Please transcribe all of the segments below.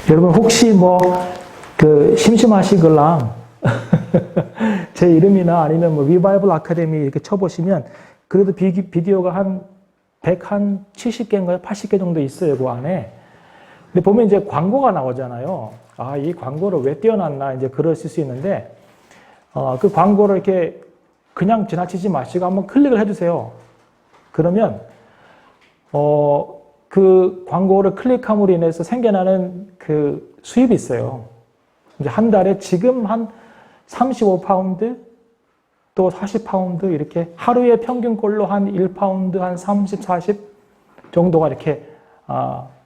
여러분 혹시 뭐 심심하시걸랑 제 이름이나 아니면 뭐 리바이벌 아카데미 이렇게 쳐보시면 그래도 비디오가 한 170개인가요? 80개 정도 있어요, 그 안에. 근데 보면 이제 광고가 나오잖아요. 아, 이 광고를 왜 띄워놨나, 이제 그러실 수 있는데, 그 광고를 이렇게 그냥 지나치지 마시고 한번 클릭을 해주세요. 그러면, 그 광고를 클릭함으로 인해서 생겨나는 그 수입이 있어요. 이제 한 달에 지금 한 35파운드 또 40파운드 이렇게 하루에 평균꼴로 한 1파운드 한 30, 40 정도가 이렇게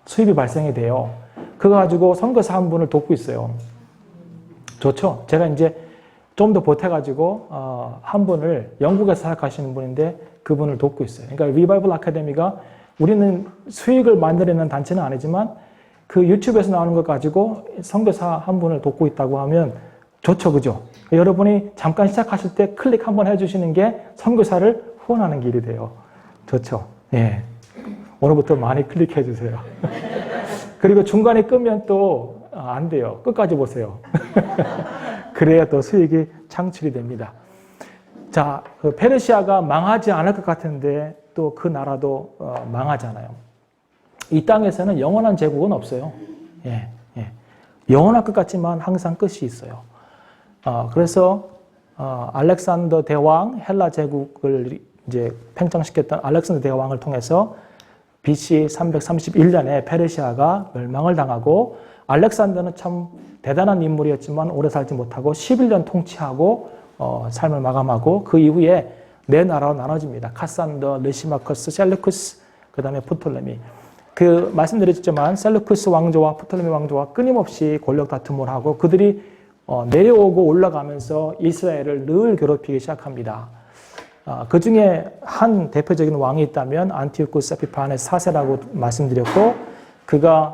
수입이 발생이 돼요. 그거 가지고 선교사 한 분을 돕고 있어요. 좋죠? 제가 이제 좀 더 보태가지고 한 분을 영국에서 사역하시는 분인데 그분을 돕고 있어요. 그러니까 리바이벌 아카데미가 우리는 수익을 만들어내는 단체는 아니지만 그 유튜브에서 나오는 것 가지고 선교사 한 분을 돕고 있다고 하면 좋죠, 그죠? 여러분이 잠깐 시작하실 때 클릭 한번 해주시는 게 선교사를 후원하는 길이 돼요. 좋죠? 예. 오늘부터 많이 클릭해 주세요. 그리고 중간에 끄면 또 안 돼요. 끝까지 보세요. 그래야 또 수익이 창출이 됩니다. 자, 그 페르시아가 망하지 않을 것 같은데 또 그 나라도 망하잖아요. 이 땅에서는 영원한 제국은 없어요. 예, 예. 영원할 것 같지만 항상 끝이 있어요. 그래서 알렉산더 대왕 헬라 제국을 이제 팽창시켰던 알렉산더 대왕을 통해서 BC 331년에 페르시아가 멸망을 당하고 알렉산더는 참 대단한 인물이었지만 오래 살지 못하고 11년 통치하고 삶을 마감하고 그 이후에 네 나라로 나눠집니다. 카산더, 르시마커스, 셀루쿠스, 그 다음에 프톨레미. 말씀드렸지만 셀루쿠스 왕조와 프톨레미 왕조와 끊임없이 권력 다툼을 하고 그들이 내려오고 올라가면서 이스라엘을 늘 괴롭히기 시작합니다. 그 중에 한 대표적인 왕이 있다면 안티오쿠스 에피파네스 4세라고 말씀드렸고 그가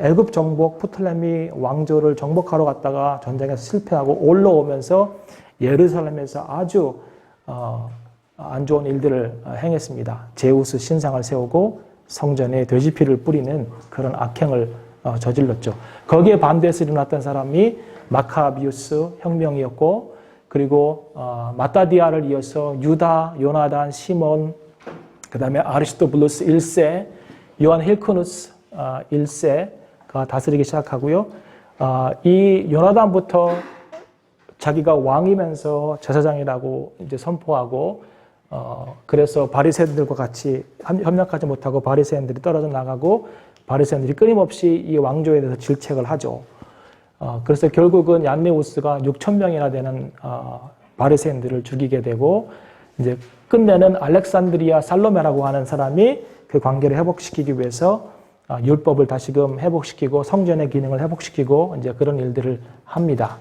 애굽 정복 프톨레미 왕조를 정복하러 갔다가 전쟁에서 실패하고 올라오면서 예루살렘에서 아주 안 좋은 일들을 행했습니다. 제우스 신상을 세우고 성전에 돼지피를 뿌리는 그런 악행을 저질렀죠. 거기에 반대해서 일어났던 사람이 마카비우스 혁명이었고 그리고 마따디아를 이어서 유다, 요나단, 시몬, 그 다음에 아리스토블루스 1세, 요한 힐크누스 1세가 다스리기 시작하고요. 이 요나단부터 자기가 왕이면서 제사장이라고 이제 선포하고 그래서 바리새인들과 같이 협력하지 못하고 바리새인들이 떨어져 나가고 바리새인들이 끊임없이 이 왕조에 대해서 질책을 하죠. 그래서 결국은 얀네우스가 6,000명이나 되는 바리새인들을 죽이게 되고 이제 끝내는 알렉산드리아 살로메라고 하는 사람이 그 관계를 회복시키기 위해서 율법을 다시금 회복시키고 성전의 기능을 회복시키고 이제 그런 일들을 합니다.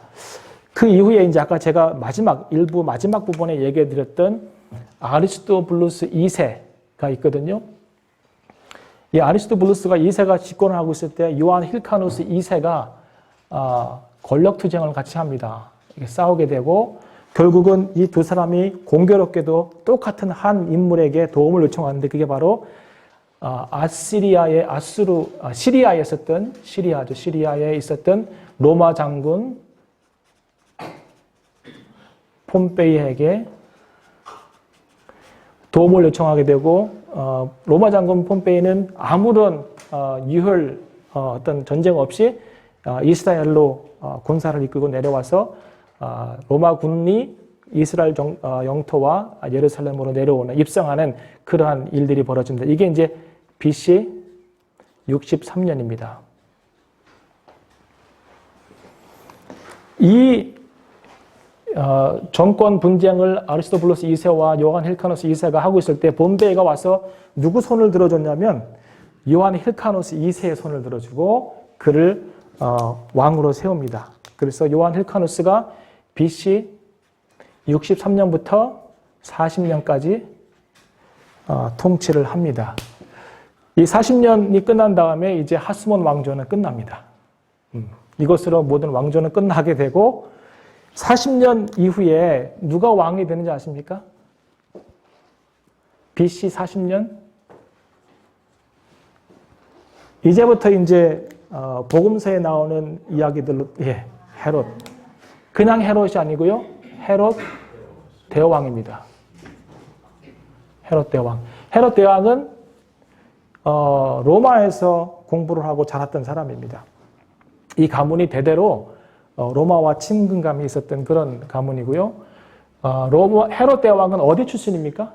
그 이후에 이제 아까 제가 마지막 부분에 얘기해 드렸던 아리스토블루스 2세가 있거든요. 이 아리스토블루스가 2세가 집권을 하고 있을 때 요한 힐카누스 2세가 권력 투쟁을 같이 합니다. 싸우게 되고 결국은 이 두 사람이 공교롭게도 똑같은 한 인물에게 도움을 요청하는데 그게 바로 시리아에 있었던 로마 장군 폼페이에게 도움을 요청하게 되고 로마 장군 폼페이는 아무런 어떤 전쟁 없이 이스라엘로 군사를 이끌고 내려와서 로마 군이 이스라엘 영토와 예루살렘으로 내려오는 입성하는 그러한 일들이 벌어집니다. 이게 이제 BC 63년입니다. 이 정권 분쟁을 아리스토블루스 2세와 요한 힐카누스 2세가 하고 있을 때 폼페이가 와서 누구 손을 들어줬냐면 요한 힐카누스 2세의 손을 들어주고 그를 왕으로 세웁니다. 그래서 요한 힐카누스가 BC 63년부터 40년까지 통치를 합니다. 이 40년이 끝난 다음에 이제 하스몬 왕조는 끝납니다. 이것으로 모든 왕조는 끝나게 되고 40년 이후에 누가 왕이 되는지 아십니까? BC 40년? 이제부터 이제 복음서에 나오는 이야기들로, 예, 헤롯. 그냥 헤롯이 아니고요. 헤롯 대왕입니다. 헤롯 대왕. 헤롯 대왕은 로마에서 공부를 하고 자랐던 사람입니다. 이 가문이 대대로 로마와 친근감이 있었던 그런 가문이고요. 헤롯 대왕은 어디 출신입니까?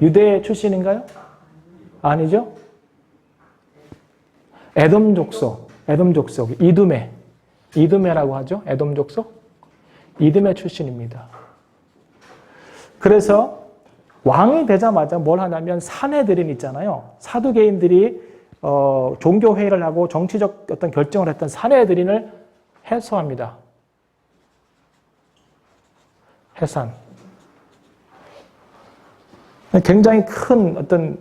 유대 출신인가요? 아니죠? 에돔 족속, 이두메라고 하죠. 에돔 족속, 이두메 출신입니다. 그래서 왕이 되자마자 뭘 하냐면 사내들인 있잖아요. 사두개인들이 종교 회의를 하고 정치적 어떤 결정을 했던 사내들인을 해소합니다. 해산. 굉장히 큰 어떤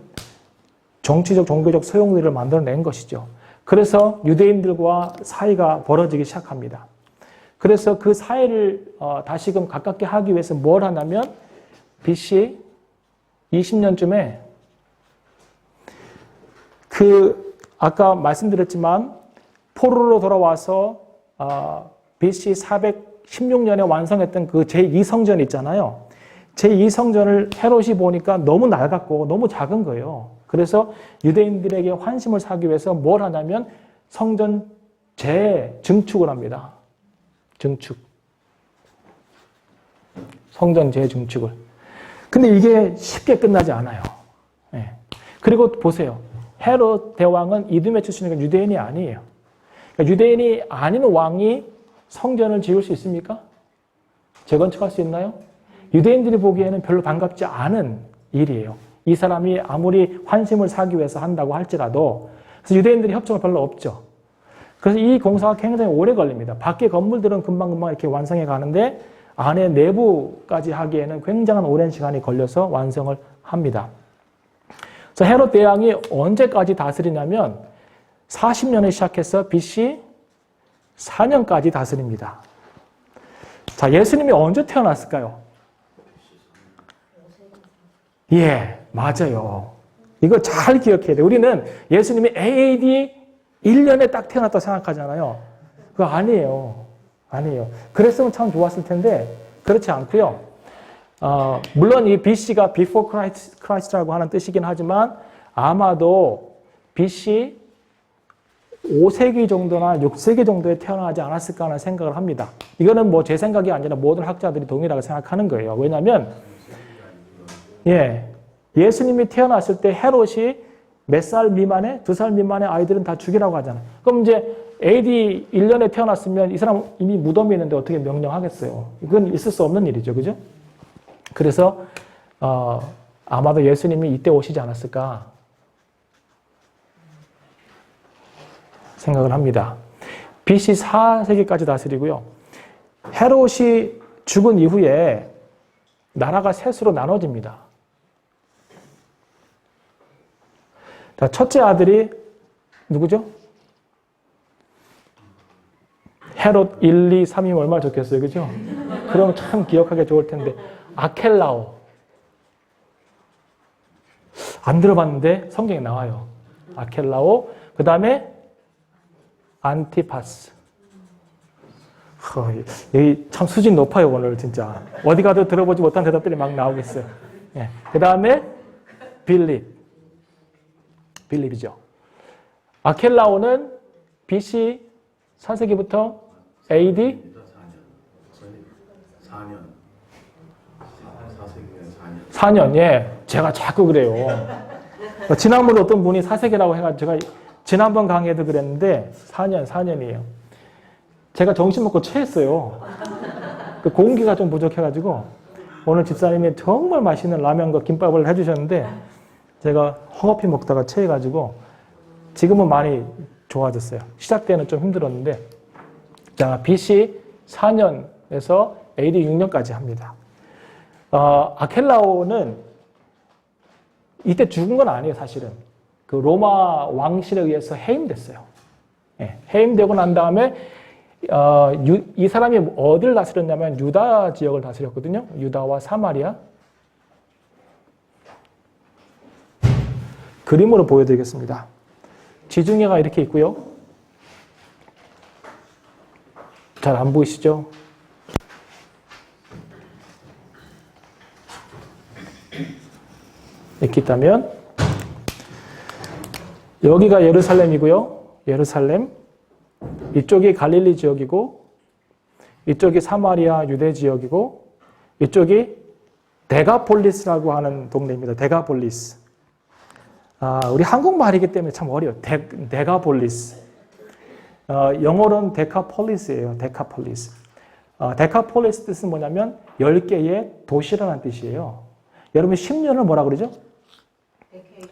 정치적, 종교적 소용돌이를 만들어낸 것이죠. 그래서 유대인들과 사이가 벌어지기 시작합니다. 그래서 그 사이를 다시금 가깝게 하기 위해서 뭘 하냐면 BC 20년쯤에 아까 말씀드렸지만 포로로 돌아와서 BC 416년에 완성했던 그 제2성전 있잖아요. 제2성전을 헤롯이 보니까 너무 낡았고 너무 작은 거예요. 그래서 유대인들에게 환심을 사기 위해서 뭘 하냐면 성전 재증축을 합니다. 성전 재증축을. 근데 이게 쉽게 끝나지 않아요. 네. 그리고 보세요. 헤롯 대왕은 이두메 출신이니까 유대인이 아니에요. 그러니까 유대인이 아닌 왕이 성전을 지을 수 있습니까? 재건축할 수 있나요? 유대인들이 보기에는 별로 반갑지 않은 일이에요. 이 사람이 아무리 환심을 사기 위해서 한다고 할지라도. 그래서 유대인들이 협조가 별로 없죠. 그래서 이 공사가 굉장히 오래 걸립니다. 밖에 건물들은 금방금방 이렇게 완성해 가는데 안에 내부까지 하기에는 굉장한 오랜 시간이 걸려서 완성을 합니다. 그래서 헤롯 대왕이 언제까지 다스리냐면 40년에 시작해서 BC 4년까지 다스립니다. 자, 예수님이 언제 태어났을까요? 예, 맞아요. 이거 잘 기억해야 돼요. 우리는 예수님이 AD 1년에 딱 태어났다고 생각하잖아요. 그거 아니에요. 그랬으면 참 좋았을 텐데 그렇지 않고요. 물론 이 BC가 Before Christ라고 하는 뜻이긴 하지만 아마도 BC 5세기 정도나 6세기 정도에 태어나지 않았을까 하는 생각을 합니다. 이거는 뭐 제 생각이 아니라 모든 학자들이 동일하게 생각하는 거예요. 왜냐하면 예수님이 태어났을 때 헤롯이 몇 살 미만의, 2살 미만의 아이들은 다 죽이라고 하잖아요. 그럼 이제 AD 1년에 태어났으면 이 사람 이미 무덤이 있는데 어떻게 명령하겠어요? 이건 있을 수 없는 일이죠. 그죠? 그래서 아마도 예수님이 이때 오시지 않았을까 생각을 합니다. BC 4세기까지 다스리고요. 헤롯이 죽은 이후에 나라가 셋으로 나눠집니다. 첫째 아들이 누구죠? 헤롯 1, 2, 3이면 얼마나 좋겠어요. 그죠? 그럼 참 기억하기 좋을 텐데. 아켈라오. 안 들어봤는데 성경에 나와요. 아켈라오. 그 다음에 안티파스. 여기 참 수준 높아요. 오늘 진짜. 어디 가도 들어보지 못한 대답들이 막 나오겠어요. 예. 그 다음에 빌립이죠. 아켈라오는 BC 4세기부터 AD 4년. 예. 제가 자꾸 그래요. 지난번에 어떤 분이 4세기라고 해가지고 제가 지난번 강의에도 그랬는데 4년이에요. 제가 점심 먹고 체했어요. 그 공기가 좀 부족해가지고 오늘 집사님이 정말 맛있는 라면과 김밥을 해주셨는데 제가 허겁지 먹다가 체해가지고 지금은 많이 좋아졌어요. 시작 때는 좀 힘들었는데 자, BC 4년에서 AD 6년까지 합니다. 아켈라오는 이때 죽은 건 아니에요, 사실은. 그 로마 왕실에 의해서 해임됐어요. 예, 해임되고 난 다음에 이 사람이 어디를 다스렸냐면 유다 지역을 다스렸거든요. 유다와 사마리아. 그림으로 보여드리겠습니다. 지중해가 이렇게 있고요. 잘 안 보이시죠? 이렇게 있다면 여기가 예루살렘이고요. 예루살렘. 이쪽이 갈릴리 지역이고 이쪽이 사마리아 유대 지역이고 이쪽이 데가폴리스라고 하는 동네입니다. 데가폴리스. 우리 한국말이기 때문에 참 어려워요. 데가폴리스. 영어로는 데카폴리스예요. 데카폴리스. 데카폴리스 뜻은 뭐냐면 10개의 도시라는 뜻이에요. 여러분 10년을 뭐라 그러죠?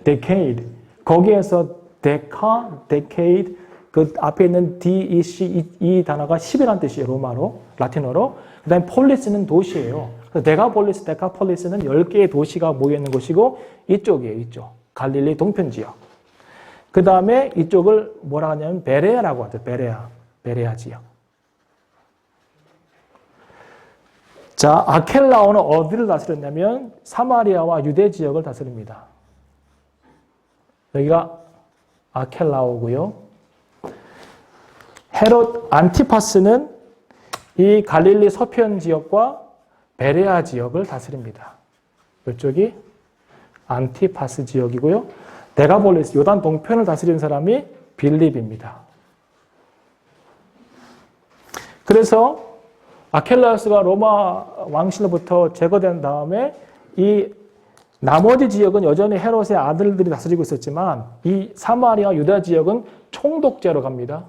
decade. 거기에서 decade 그 앞에 있는 DEC 이 단어가 10이라는 뜻이에요. 로마로, 라틴어로. 그 다음에 폴리스는 도시예요. 그래서 데가폴리스, 데카폴리스는 10개의 도시가 모여있는 곳이고 이쪽이에요. 이쪽. 갈릴리 동편 지역. 그 다음에 이쪽을 뭐라 하냐면 베레아라고 하죠. 베레아 지역. 자, 아켈라오는 어디를 다스렸냐면 사마리아와 유대 지역을 다스립니다. 여기가 아켈라오고요. 헤롯 안티파스는 이 갈릴리 서편 지역과 베레아 지역을 다스립니다. 이쪽이 안티파스 지역이고요. 데가폴리스, 요단 동편을 다스리는 사람이 빌립입니다. 그래서 아켈라우스가 로마 왕실로부터 제거된 다음에 이 나머지 지역은 여전히 헤롯의 아들들이 다스리고 있었지만 이 사마리아 유다 지역은 총독제로 갑니다.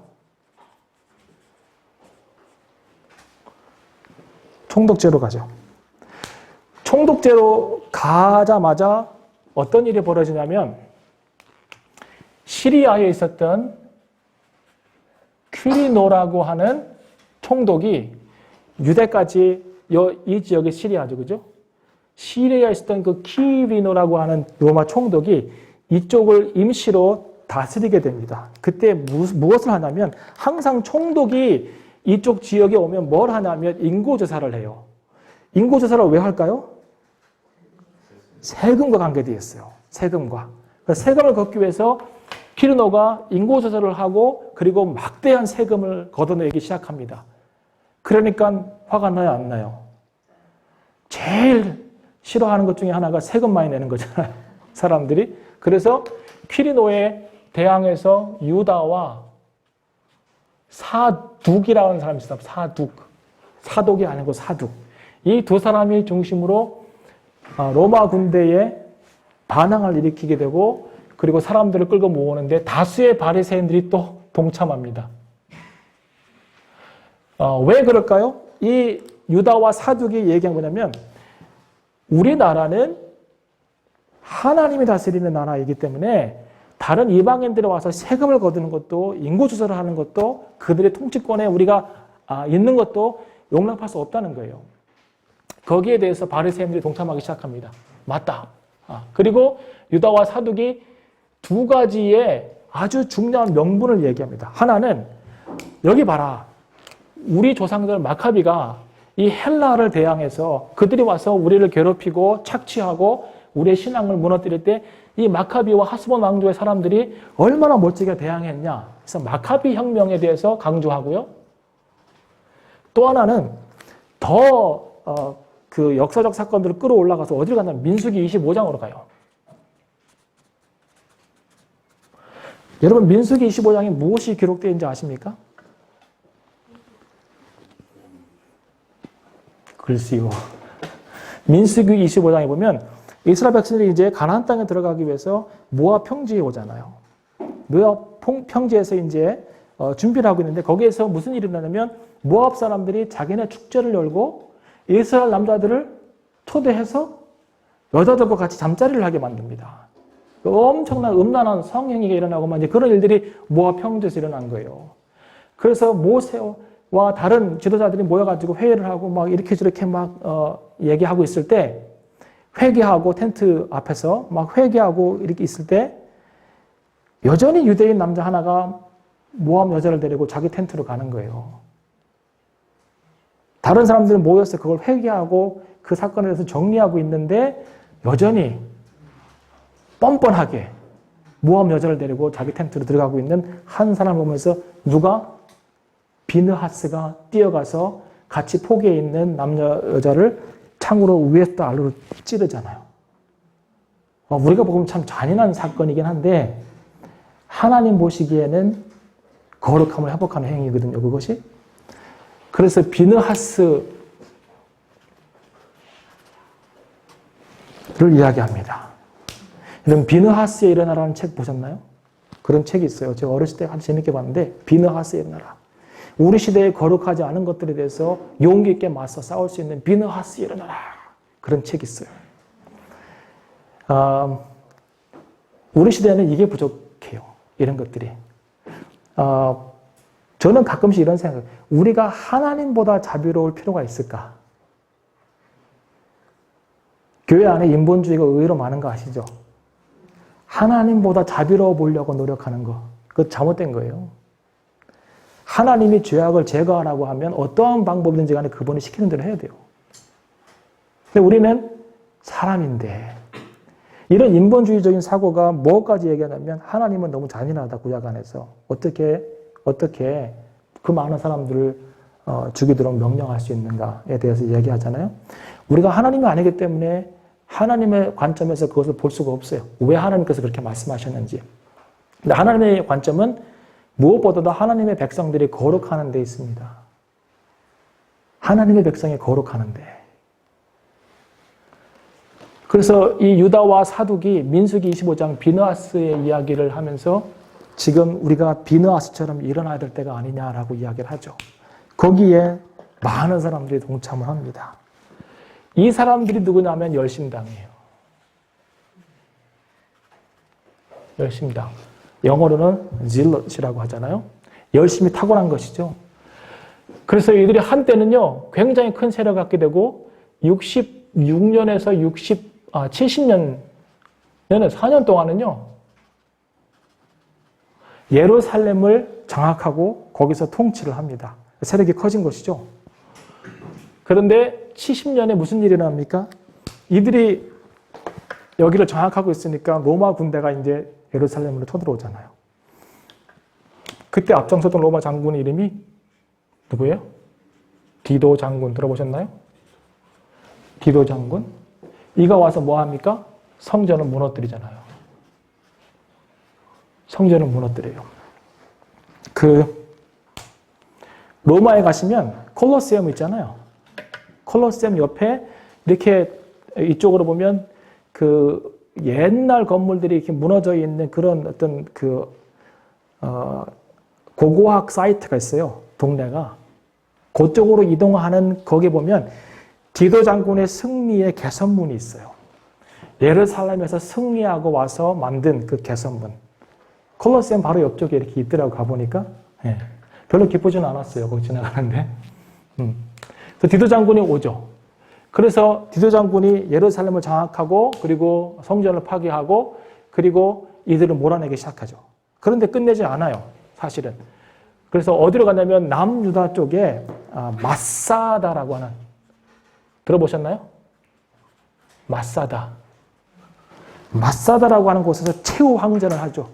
총독제로 가죠. 총독제로 가자마자 어떤 일이 벌어지냐면 시리아에 있었던 퀴리노라고 하는 총독이 유대까지 이 지역이 시리아죠. 그죠? 시리아에 있었던 그 퀴리노라고 하는 로마 총독이 이쪽을 임시로 다스리게 됩니다. 그때 무엇을 하냐면 항상 총독이 이쪽 지역에 오면 뭘 하냐면 인구조사를 해요. 인구조사를 왜 할까요? 세금과 관계되어 있어요. 세금과. 그래서 세금을 걷기 위해서 퀴리노가 인구조사를 하고 그리고 막대한 세금을 걷어내기 시작합니다. 그러니까 화가 나요, 안 나요? 제일 싫어하는 것 중에 하나가 세금 많이 내는 거잖아요. 사람들이. 그래서 퀴리노에 대항해서 유다와 사둑이라는 사람이 있어요. 사둑. 사독이 아니고 사둑. 이 두 사람이 중심으로 로마 군대에 반항을 일으키게 되고 그리고 사람들을 끌고 모으는데 다수의 바리새인들이 또 동참합니다. 왜 그럴까요? 이 유다와 사둑이 얘기한 거냐면 우리나라는 하나님이 다스리는 나라이기 때문에 다른 이방인들이 와서 세금을 거두는 것도 인구조사를 하는 것도 그들의 통치권에 우리가 있는 것도 용납할 수 없다는 거예요. 거기에 대해서 바리새인들이 동참하기 시작합니다. 맞다. 그리고 유다와 사둑이 두 가지의 아주 중요한 명분을 얘기합니다. 하나는 여기 봐라. 우리 조상들 마카비가 이 헬라를 대항해서 그들이 와서 우리를 괴롭히고 착취하고 우리의 신앙을 무너뜨릴 때 이 마카비와 하스본 왕조의 사람들이 얼마나 멋지게 대항했냐. 그래서 마카비 혁명에 대해서 강조하고요. 또 하나는 더 그 역사적 사건들을 끌어올라가서 어디를 가냐면 민수기 25장으로 가요. 여러분 민수기 25장에 무엇이 기록되어 있는지 아십니까? 글쎄요. 민수기 25장에 보면 이스라엘 백성들이 이제 가나안 땅에 들어가기 위해서 모압 평지에 오잖아요. 모압 평지에서 이제 준비를 하고 있는데 거기에서 무슨 일이 일어나냐면 모압 사람들이 자기네 축제를 열고 이스라엘 남자들을 초대해서 여자들과 같이 잠자리를 하게 만듭니다. 엄청난 음란한 성행위가 일어나고 이제 그런 일들이 모압 평지에서 일어난 거예요. 그래서 모세와 다른 지도자들이 모여가지고 회의를 하고 막 이렇게 저렇게 막 얘기하고 있을 때 회개하고 텐트 앞에서 막 회개하고 이렇게 있을 때 여전히 유대인 남자 하나가 모압 여자를 데리고 자기 텐트로 가는 거예요. 다른 사람들은 모여서 그걸 회개하고 그 사건에 대해서 정리하고 있는데 여전히 뻔뻔하게 모함 여자를 데리고 자기 텐트로 들어가고 있는 한 사람을 보면서 누가? 비느하스가 뛰어가서 같이 포기해 있는 남자 여자를 창으로 위에서 아래로 찌르잖아요. 우리가 보면 참 잔인한 사건이긴 한데 하나님 보시기에는 거룩함을 회복하는 행위거든요. 그것이. 그래서 비느하스를 이야기합니다. 여러분 비느하스에 일어나라는 책 보셨나요? 그런 책이 있어요. 제가 어렸을 때 아주 재밌게 봤는데 비느하스에 일어나라. 우리 시대에 거룩하지 않은 것들에 대해서 용기 있게 맞서 싸울 수 있는 비느하스에 일어나라. 그런 책이 있어요. 우리 시대에는 이게 부족해요. 이런 것들이. 저는 가끔씩 이런 생각, 우리가 하나님보다 자비로울 필요가 있을까? 교회 안에 인본주의가 의외로 많은 거 아시죠? 하나님보다 자비로워 보려고 노력하는 거. 그거 잘못된 거예요. 하나님이 죄악을 제거하라고 하면 어떠한 방법이든지 간에 그분이 시키는 대로 해야 돼요. 근데 우리는 사람인데 이런 인본주의적인 사고가 뭐까지 얘기하냐면 하나님은 너무 잔인하다 구약 안에서 어떻게 그 많은 사람들을 죽이도록 명령할 수 있는가에 대해서 이야기하잖아요. 우리가 하나님이 아니기 때문에 하나님의 관점에서 그것을 볼 수가 없어요. 왜 하나님께서 그렇게 말씀하셨는지. 근데 하나님의 관점은 무엇보다도 하나님의 백성들이 거룩하는 데 있습니다. 하나님의 백성이 거룩하는 데. 그래서 이 유다와 사둑이 민수기 25장 비느하스의 이야기를 하면서 지금 우리가 비느하스처럼 일어나야 될 때가 아니냐라고 이야기를 하죠. 거기에 많은 사람들이 동참을 합니다. 이 사람들이 누구냐면 열심당이에요. 열심당. 영어로는 zealot이라고 하잖아요. 열심히 탁월한 것이죠. 그래서 이들이 한때는요, 굉장히 큰 세력을 갖게 되고 66년에서 70년, 4년 동안은요, 예루살렘을 장악하고 거기서 통치를 합니다. 세력이 커진 것이죠. 그런데 70년에 무슨 일이 일어납니까? 이들이 여기를 장악하고 있으니까 로마 군대가 이제 예루살렘으로 쳐들어오잖아요. 그때 앞장섰던 로마 장군의 이름이 누구예요? 디도 장군 들어보셨나요? 디도 장군. 이가 와서 뭐 합니까? 성전을 무너뜨리잖아요. 성전을 무너뜨려요. 로마에 가시면 콜로세움 있잖아요. 콜로세움 옆에 이렇게 이쪽으로 보면 옛날 건물들이 이렇게 무너져 있는 그런 어떤 고고학 사이트가 있어요. 동네가. 그쪽으로 이동하는 거기 보면 디도 장군의 승리의 개선문이 있어요. 예루살렘에서 승리하고 와서 만든 그 개선문. 콜로세움 바로 옆쪽에 이렇게 있더라고 가보니까. 예. 별로 기쁘지는 않았어요. 거기 지나가는데. 그래서 디도 장군이 오죠. 그래서 디도 장군이 예루살렘을 장악하고 그리고 성전을 파괴하고 그리고 이들을 몰아내기 시작하죠. 그런데 끝내지 않아요. 사실은. 그래서 어디로 가냐면 남유다 쪽에 마사다라고 하는, 들어보셨나요? 마사다라고 하는 곳에서 최후 항전을 하죠.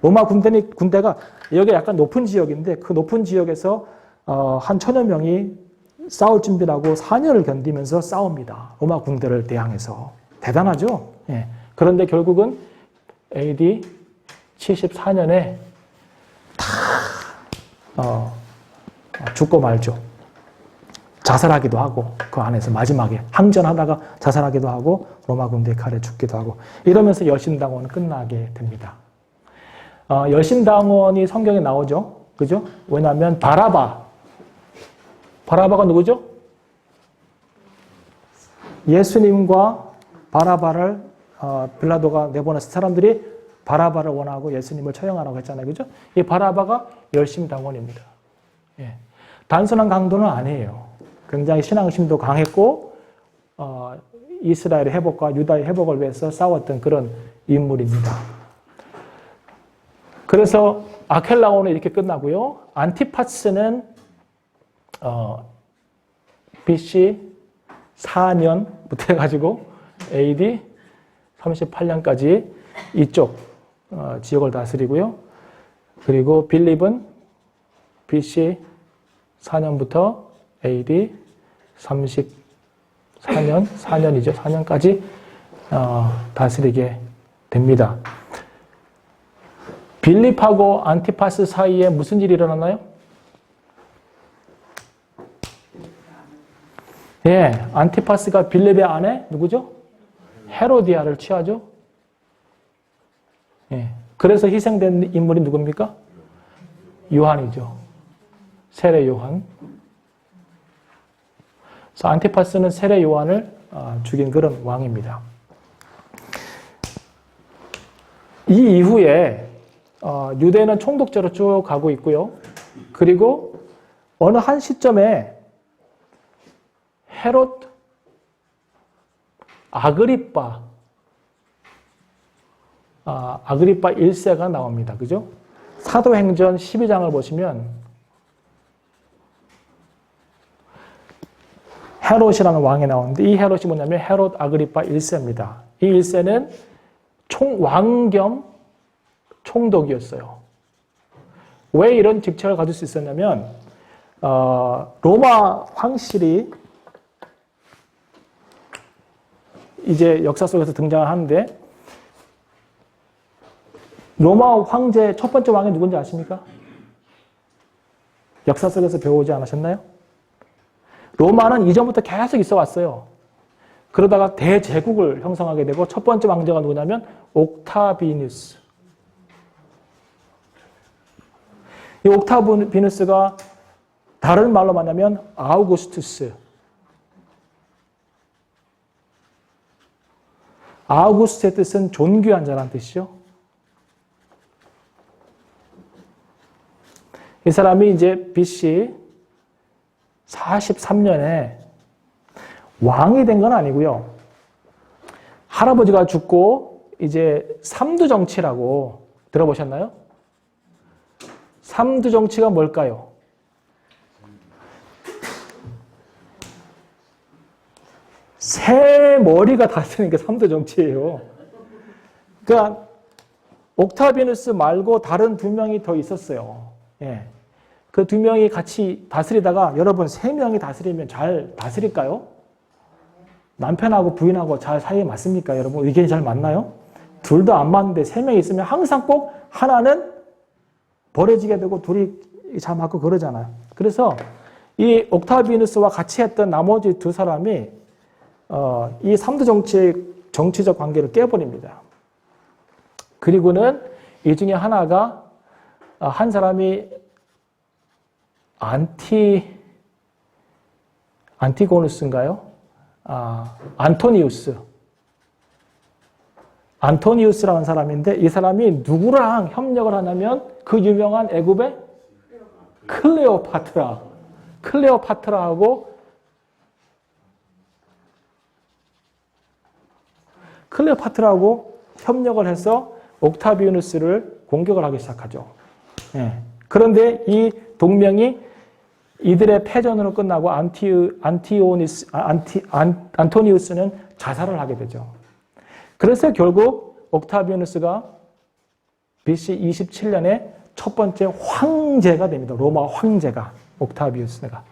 로마 군대가 여기 약간 높은 지역인데 그 높은 지역에서 한 1000여 명이 싸울 준비를 하고 4년을 견디면서 싸웁니다. 로마 군대를 대항해서. 대단하죠? 예. 그런데 결국은 AD 74년에 죽고 말죠. 자살하기도 하고 그 안에서 마지막에 항전하다가 자살하기도 하고 로마 군대의 칼에 죽기도 하고 이러면서 열심당원은 끝나게 됩니다. 열심당원이 성경에 나오죠. 그죠? 왜냐하면 바라바가 누구죠? 예수님과 바라바를 빌라도가 내보내서 사람들이 바라바를 원하고 예수님을 처형하라고 했잖아요. 그죠? 이 바라바가 열심당원입니다. 예. 단순한 강도는 아니에요. 굉장히 신앙심도 강했고 이스라엘의 회복과 유다의 회복을 위해서 싸웠던 그런 인물입니다. 그래서 아켈라오는 이렇게 끝나고요. 안티파스는 BC 4년부터 해가지고 AD 38년까지 이쪽 지역을 다스리고요. 그리고 빌립은 BC 4년부터 AD 34년이죠. 4년까지 다스리게 됩니다. 빌립하고 안티파스 사이에 무슨 일이 일어났나요? 예, 안티파스가 빌립의 아내 누구죠? 헤로디아를 취하죠. 예, 그래서 희생된 인물이 누굽니까? 요한이죠. 세례 요한. 그래서 안티파스는 세례 요한을 죽인 그런 왕입니다. 이 이후에 유대는 총독제로 쭉 가고 있고요. 그리고 어느 한 시점에 헤롯 아그리빠 1세가 나옵니다. 그죠? 사도행전 12장을 보시면 헤롯이라는 왕이 나오는데 이 헤롯이 뭐냐면 헤롯 아그리빠 1세입니다. 이 1세는 왕 겸 총독이었어요. 왜 이런 직책을 가질 수 있었냐면 로마 황실이 이제 역사 속에서 등장을 하는데 로마 황제 첫 번째 왕이 누군지 아십니까? 역사 속에서 배우지 않으셨나요? 로마는 이전부터 계속 있어 왔어요. 그러다가 대제국을 형성하게 되고 첫 번째 왕제가 누구냐면 옥타비누스. 이 옥타비누스가 다른 말로 말하면 아우구스투스. 아우구스트의 뜻은 존귀한 자라는 뜻이죠. 이 사람이 이제 BC 43년에 왕이 된 건 아니고요. 할아버지가 죽고 이제 삼두 정치라고 들어보셨나요? 삼두 정치가 뭘까요? 새 머리가 다스리는 게 삼두 정치예요. 그러니까 옥타비누스 말고 다른 두 명이 더 있었어요. 예. 그 두 명이 같이 다스리다가 여러분 세 명이 다스리면 잘 다스릴까요? 남편하고 부인하고 잘 사이에 맞습니까? 여러분 의견이 잘 맞나요? 둘 다 안 맞는데 세 명이 있으면 항상 꼭 하나는 버려지게 되고 둘이 잘 맞고 그러잖아요. 그래서 이 옥타비누스와 같이 했던 나머지 두 사람이 이 삼두 정치의 정치적 관계를 깨버립니다. 그리고는 이 중에 하나가 한 사람이 안티고누스인가요? 안토니우스라는 사람인데 이 사람이 누구랑 협력을 하냐면 그 유명한 애굽의 클레오파트라하고 협력을 해서 옥타비누스를 공격을 하기 시작하죠. 예. 그런데 이 동맹이 이들의 패전으로 끝나고 안토니우스는 자살을 하게 되죠. 그래서 결국 옥타비누스가 BC 27년에 첫 번째 황제가 됩니다. 로마 황제가 옥타비누스가.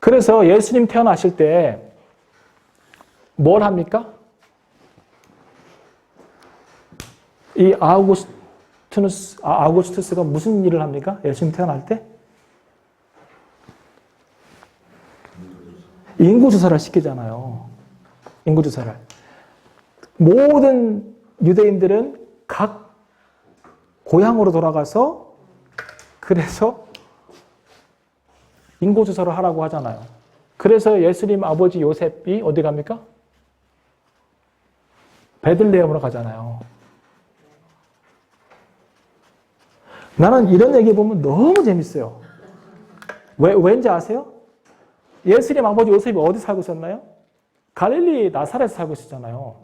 그래서 예수님 태어나실 때 뭘 합니까? 이 아우구스투스가 무슨 일을 합니까? 예수님 태어날 때? 인구조사를 시키잖아요. 인구조사를. 모든 유대인들은 각 고향으로 돌아가서 그래서 인구조사를 하라고 하잖아요. 그래서 예수님 아버지 요셉이 어디 갑니까? 베들레헴으로 가잖아요. 나는 이런 얘기 보면 너무 재밌어요. 왠지 아세요? 예수님 아버지 요셉이 어디 살고 있었나요? 갈릴리 나사렛에 살고 있었잖아요.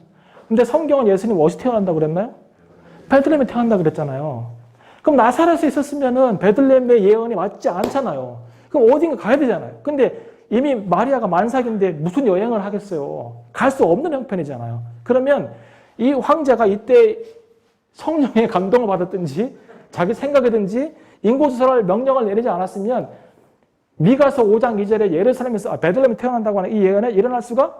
근데 성경은 예수님 어디서 태어난다고 그랬나요? 베들레헴에 태어난다고 그랬잖아요. 그럼 나사렛에 있었으면은 베들레헴의 예언이 맞지 않잖아요. 그럼 어딘가 가야 되잖아요. 근데 이미 마리아가 만삭인데 무슨 여행을 하겠어요? 갈 수 없는 형편이잖아요. 그러면 이 황제가 이때 성령의 감동을 받았든지 자기 생각이든지 인고수설할 명령을 내리지 않았으면 미가서 5장 2절에 예루살렘에서 베들레헴이 태어난다고 하는 이 예언에 일어날 수가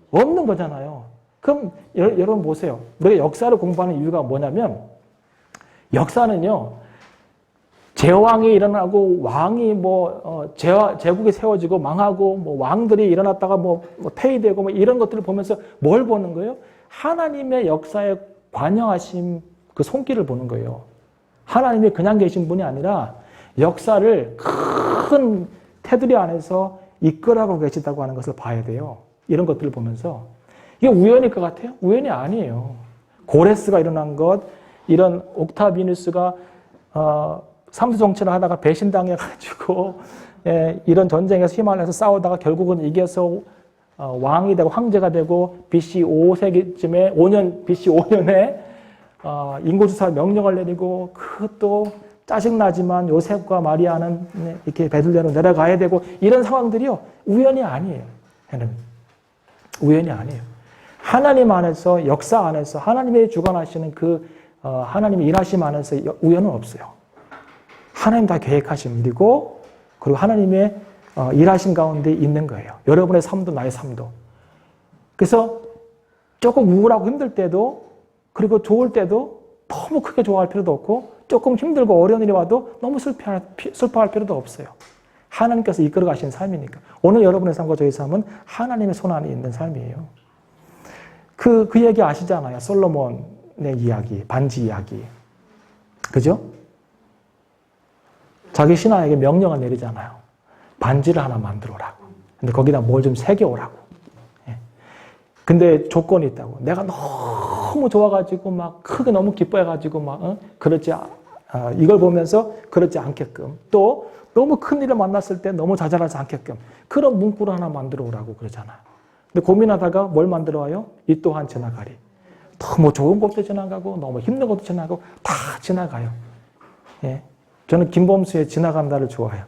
없는 거잖아요. 그럼 여러분 보세요. 우리가 역사를 공부하는 이유가 뭐냐면 역사는요. 제왕이 일어나고 왕이 제국이 세워지고 망하고 왕들이 일어났다가 폐위되고 이런 것들을 보면서 뭘 보는 거예요? 하나님의 역사에 관여하신 그 손길을 보는 거예요. 하나님이 그냥 계신 분이 아니라 역사를 큰 테두리 안에서 이끌어가고 계시다고 하는 것을 봐야 돼요. 이런 것들을 보면서. 이게 우연일 것 같아요? 우연이 아니에요. 고레스가 일어난 것, 이런 옥타비누스가 삼수 정치를 하다가 배신당해가지고 이런 전쟁에서 힘을 내서 싸우다가 결국은 이겨서 왕이 되고 황제가 되고 BC 5세기쯤에 BC 5년에 인고주사 명령을 내리고 그것도 짜증나지만 요셉과 마리아는 이렇게 베들레헴으로 내려가야 되고 이런 상황들이요. 우연이 아니에요. 우연이 아니에요. 하나님 안에서 역사 안에서 하나님의 주관하시는 하나님의 일하심 안에서 우연은 없어요. 하나님 다 계획하신 일이고 그리고 하나님의 일하신 가운데 있는 거예요. 여러분의 삶도 나의 삶도. 그래서 조금 우울하고 힘들 때도 그리고 좋을 때도 너무 크게 좋아할 필요도 없고 조금 힘들고 어려운 일이 와도 너무 슬퍼할 필요도 없어요. 하나님께서 이끌어 가신 삶이니까. 오늘 여러분의 삶과 저희 삶은 하나님의 손 안에 있는 삶이에요. 그 얘기 아시잖아요. 솔로몬의 이야기, 반지 이야기. 그죠? 자기 신하에게 명령을 내리잖아요. 반지를 하나 만들어 오라고. 근데 거기다 뭘 좀 새겨 오라고. 근데 조건이 있다고. 내가 너무 좋아가지고 막 크게 너무 기뻐해가지고 막 이걸 보면서 그러지 않게끔 또 너무 큰 일을 만났을 때 너무 좌절하지 않게끔 그런 문구를 하나 만들어 오라고 그러잖아. 근데 고민하다가 뭘 만들어 와요? 이 또한 지나가리. 너무 좋은 것도 지나가고 너무 힘든 것도 지나가고 다 지나가요. 예. 저는 김범수의 지나간다를 좋아해요.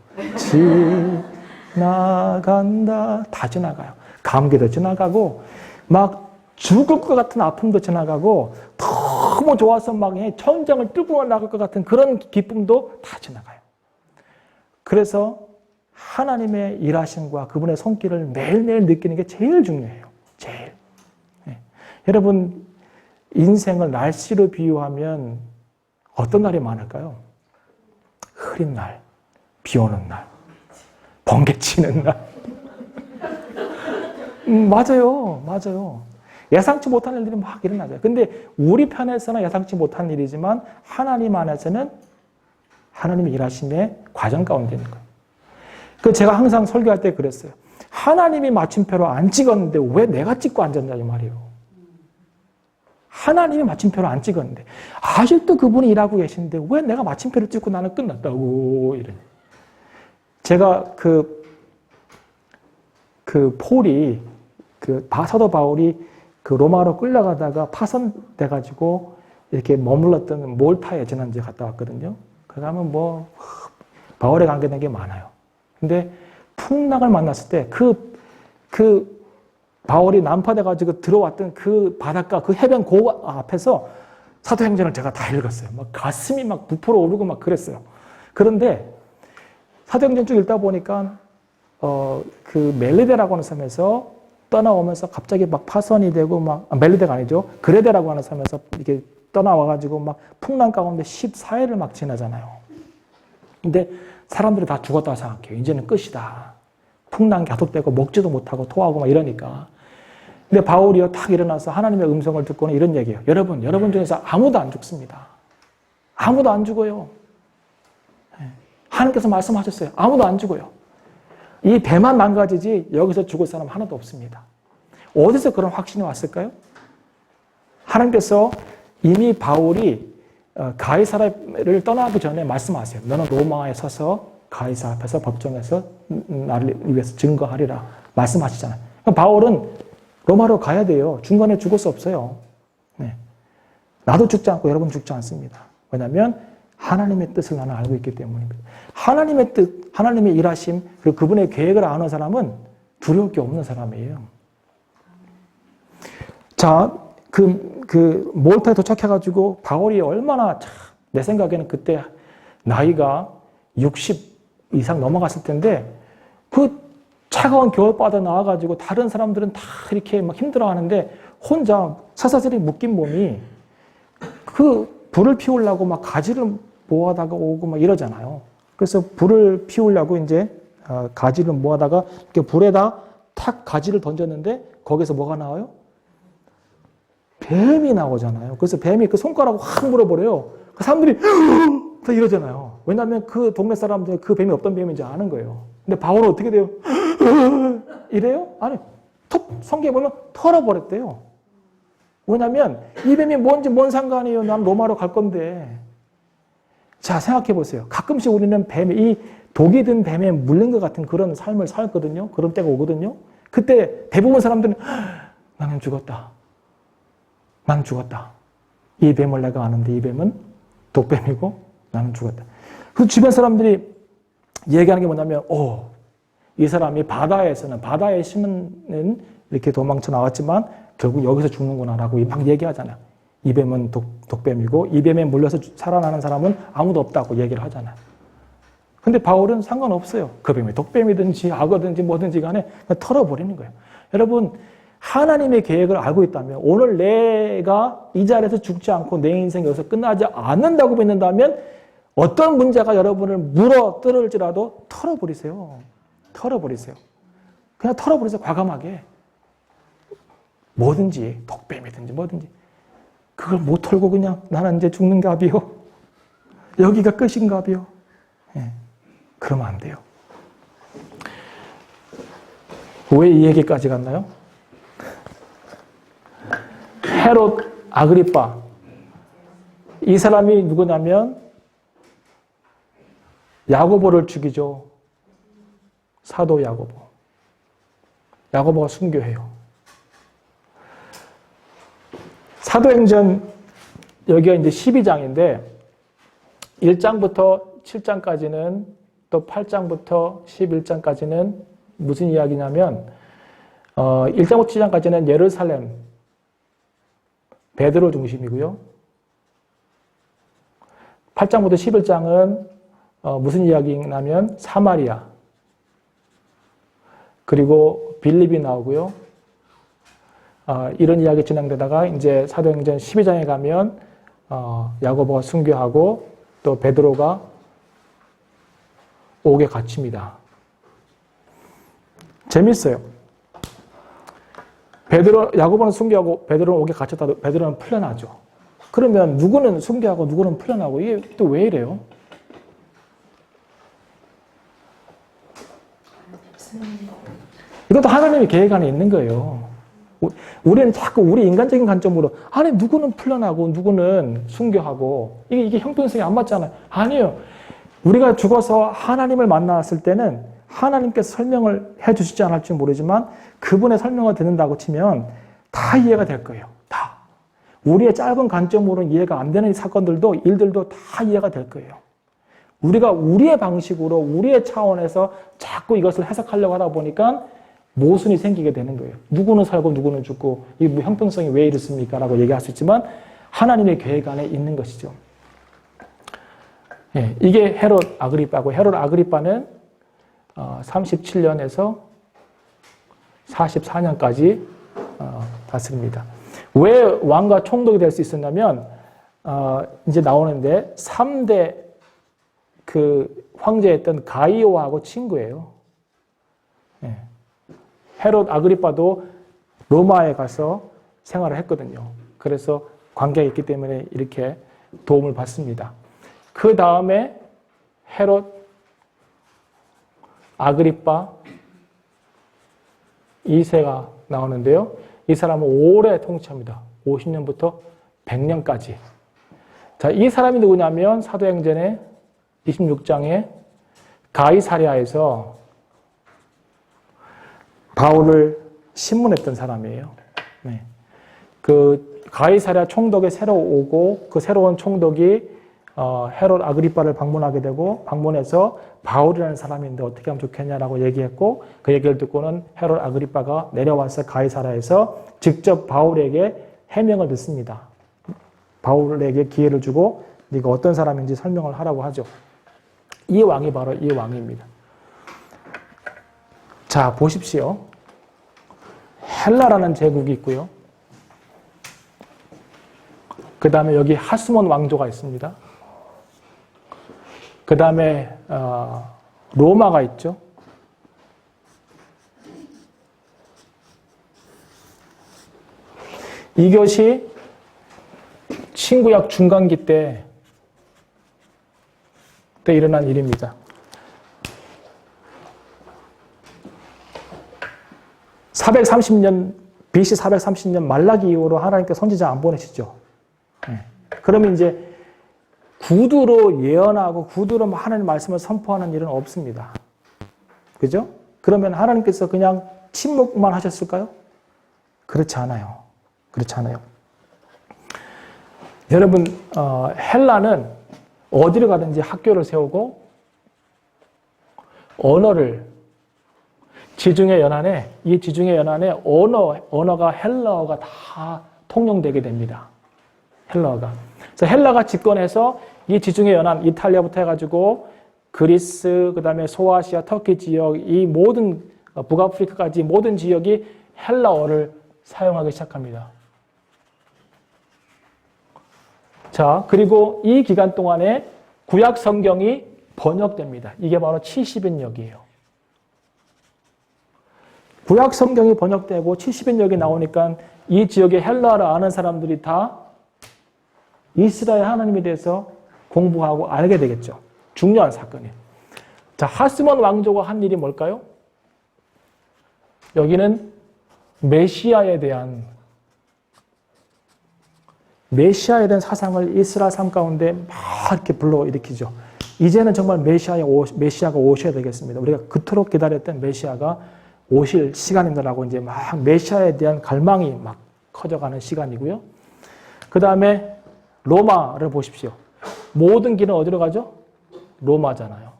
지나간다 다 지나가요. 감기도 지나가고 막 죽을 것 같은 아픔도 지나가고 너무 좋아서 막 천장을 뚫고 나갈 것 같은 그런 기쁨도 다 지나가요. 그래서 하나님의 일하심과 그분의 손길을 매일매일 느끼는 게 제일 중요해요. 제일. 네. 여러분 인생을 날씨로 비유하면 어떤 날이 많을까요? 흐린 날, 비 오는 날, 번개 치는 날. 맞아요. 예상치 못한 일들이 막 일어나죠. 근데 우리 편에서는 예상치 못한 일이지만 하나님 안에서는 하나님의 일하심의 과정 가운데 있는 거예요. 제가 항상 설교할 때 그랬어요. 하나님이 마침표로 안 찍었는데 왜 내가 찍고 앉았냐 이 말이에요. 하나님이 마침표로 안 찍었는데 아직도 그분이 일하고 계신데 왜 내가 마침표를 찍고 나는 끝났다고 이러니. 제가 폴이 사도 바울이 로마로 끌려가다가 파손돼가지고 이렇게 머물렀던 몰타에 지난주에 갔다 왔거든요. 거기 가면 바울에 관계된 게 많아요. 근데 풍랑을 만났을 때 바울이 난파돼가지고 들어왔던 그 바닷가, 그 해변 앞에서 사도행전을 제가 다 읽었어요. 막 가슴이 막 부풀어 오르고 막 그랬어요. 그런데 사도행전 쭉 읽다 보니까 멜리데라고 하는 섬에서 떠나오면서 갑자기 막 파손이 되고 멜리데가 아니죠. 그레데라고 하는 섬에서 이렇게 떠나와가지고 막 풍랑 가운데 14일을 막 지나잖아요. 근데 사람들이 다 죽었다고 생각해요. 이제는 끝이다. 풍랑 계속되고 먹지도 못하고 토하고 막 이러니까. 근데 바울이요 탁 일어나서 하나님의 음성을 듣고는 이런 얘기예요. 여러분 중에서 아무도 안 죽습니다. 아무도 안 죽어요. 하나님께서 말씀하셨어요. 아무도 안 죽어요. 이 배만 망가지지 여기서 죽을 사람 하나도 없습니다. 어디서 그런 확신이 왔을까요? 하나님께서 이미 바울이 가이사라를 떠나기 전에 말씀하세요. 너는 로마에 서서 가이사 앞에서 법정에서 나를 위해서 증거하리라 말씀하시잖아요. 그럼 바울은 로마로 가야 돼요. 중간에 죽을 수 없어요. 네. 나도 죽지 않고 여러분 죽지 않습니다. 왜냐하면 하나님의 뜻을 나는 알고 있기 때문입니다. 하나님의 뜻, 하나님의 일하심, 그리고 그분의 계획을 아는 사람은 두려울 게 없는 사람이에요. 자, 몰타에 도착해가지고 바울이 얼마나 내 생각에는 그때 나이가 60 이상 넘어갔을 텐데 그 차가운 겨울바다 나와가지고 다른 사람들은 다 이렇게 막 힘들어하는데 혼자 사사슬이 묶인 몸이 그 불을 피우려고 막 가지를 모아다가 오고 막 이러잖아요. 그래서 불을 피우려고 이제 가지를 모아다가 이렇게 불에다 탁 가지를 던졌는데 거기서 뭐가 나와요? 뱀이 나오잖아요. 그래서 뱀이 그 손가락을 확 물어버려요. 그 사람들이 다 이러잖아요. 왜냐하면 그 동네 사람들은 그 뱀이 어떤 뱀인지 아는 거예요. 근데 바울은 어떻게 돼요? 이래요? 아니, 톡 성경에 보면 털어버렸대요. 왜냐하면 이 뱀이 뭔 상관이에요. 난 로마로 갈 건데. 자, 생각해 보세요. 가끔씩 우리는 이 독이 든 뱀에 물린 것 같은 그런 삶을 살거든요. 그런 때가 오거든요. 그때 대부분 사람들은 나는 죽었다. 나는 죽었다. 이 뱀을 내가 아는데 이 뱀은 독뱀이고 나는 죽었다. 그 주변 사람들이 얘기하는 게 뭐냐면 이 사람이 바다에 심은 이렇게 도망쳐 나왔지만 결국 여기서 죽는구나라고 막 얘기하잖아요. 이 뱀은 독뱀이고 이 뱀에 물려서 살아나는 사람은 아무도 없다고 얘기를 하잖아요. 근데 바울은 상관없어요. 그 뱀이 독뱀이든지 악어든지 뭐든지 간에 그냥 털어버리는 거예요. 여러분, 하나님의 계획을 알고 있다면 오늘 내가 이 자리에서 죽지 않고 내 인생이 여기서 끝나지 않는다고 믿는다면 어떤 문제가 여러분을 물어뜯을지라도 털어버리세요. 털어버리세요. 그냥 털어버리세요. 과감하게. 뭐든지 독뱀이든지 뭐든지 그걸 못 털고 그냥 나는 이제 죽는갑이요. 여기가 끝인갑이요. 예. 그러면 안 돼요. 왜 이 얘기까지 갔나요? 헤롯 아그리파. 이 사람이 누구냐면 야고보를 죽이죠. 사도 야고보. 야고보가 순교해요. 사도행전 여기가 이제 12장인데 1장부터 7장까지는 또 8장부터 11장까지는 무슨 이야기냐면 1장부터 7장까지는 예루살렘 베드로 중심이고요. 8장부터 11장은 무슨 이야기냐면 사마리아 그리고 빌립이 나오고요. 이런 이야기 진행되다가 이제 사도행전 12장에 가면 야고보가 순교하고 또 베드로가 옥에 갇힙니다. 재밌어요. 야고보는 순교하고 베드로는 옥에 갇혔다도 베드로는 풀려나죠. 그러면 누구는 순교하고 누구는 풀려나고 이게 또 왜 이래요? 이것도 하나님의 계획 안에 있는 거예요. 우리는 자꾸 우리 인간적인 관점으로 아니 누구는 풀려나고 누구는 순교하고 이게 형평성이 안 맞잖아요. 아니에요. 우리가 죽어서 하나님을 만났을 때는 하나님께서 설명을 해주시지 않을지 모르지만 그분의 설명을 듣는다고 치면 다 이해가 될 거예요. 다. 우리의 짧은 관점으로는 이해가 안 되는 사건들도 일들도 다 이해가 될 거예요. 우리가 우리의 방식으로 우리의 차원에서 자꾸 이것을 해석하려고 하다 보니까 모순이 생기게 되는 거예요. 누구는 살고 누구는 죽고 이 형평성이 왜 이렇습니까? 라고 얘기할 수 있지만 하나님의 계획 안에 있는 것이죠. 예, 이게 헤롯 아그리빠고 헤롯 아그리빠는 37년에서 44년까지 다스립니다. 왜 왕과 총독이 될 수 있었냐면 이제 나오는데 3대 그 황제였던 가이오하고 친구예요. 예. 헤롯 아그리빠도 로마에 가서 생활을 했거든요. 그래서 관계가 있기 때문에 이렇게 도움을 받습니다. 그 다음에 헤롯 아그리빠 2세가 나오는데요. 이 사람은 오래 통치합니다. 50년부터 100년까지. 자, 이 사람이 누구냐면 사도행전의 26장에 가이사랴에서 바울을 신문했던 사람이에요. 네. 그 가이사랴 총독이 새로 오고 그 새로운 총독이 헤롯 아그리빠를 방문하게 되고 방문해서 바울이라는 사람인데 어떻게 하면 좋겠냐라고 얘기했고 그 얘기를 듣고는 헤롯 아그리빠가 내려와서 가이사랴에서 직접 바울에게 해명을 듣습니다. 바울에게 기회를 주고 네가 어떤 사람인지 설명을 하라고 하죠. 이 왕이 바로 이 왕입니다. 자, 보십시오. 헬라라는 제국이 있고요. 그 다음에 여기 하스몬 왕조가 있습니다. 그 다음에 로마가 있죠. 이것이 신구약 중간기 때 일어난 일입니다. 430년, BC 430년 말라기 이후로 하나님께서 선지자 안 보내시죠. 그러면 이제 구두로 예언하고 구두로 하나님 말씀을 선포하는 일은 없습니다. 그죠? 그러면 하나님께서 그냥 침묵만 하셨을까요? 그렇지 않아요. 그렇지 않아요. 여러분, 헬라는 어디를 가든지 학교를 세우고 언어를 지중해 연안에 이 지중해 연안에 언어가 헬라어가 다 통용되게 됩니다. 헬라어가. 그래서 헬라가 집권해서 이 지중해 연안 이탈리아부터 해가지고 그리스, 그다음에 소아시아, 터키 지역, 이 모든 북아프리카까지 모든 지역이 헬라어를 사용하기 시작합니다. 자, 그리고 이 기간 동안에 구약 성경이 번역됩니다. 이게 바로 70인역이에요. 구약 성경이 번역되고 70인역이 나오니까 이 지역의 헬라어를 아는 사람들이 다 이스라엘 하나님에 대해서 공부하고 알게 되겠죠. 중요한 사건이에요. 자, 하스몬 왕조가 한 일이 뭘까요? 여기는 메시아에 대한 사상을 이스라엘 삶 가운데 막 이렇게 불러일으키죠. 이제는 정말 메시아가 오셔야 되겠습니다. 우리가 그토록 기다렸던 메시아가 오실 시간이라고 이제 막 메시아에 대한 갈망이 막 커져가는 시간이고요. 그 다음에 로마를 보십시오. 모든 길은 어디로 가죠? 로마잖아요.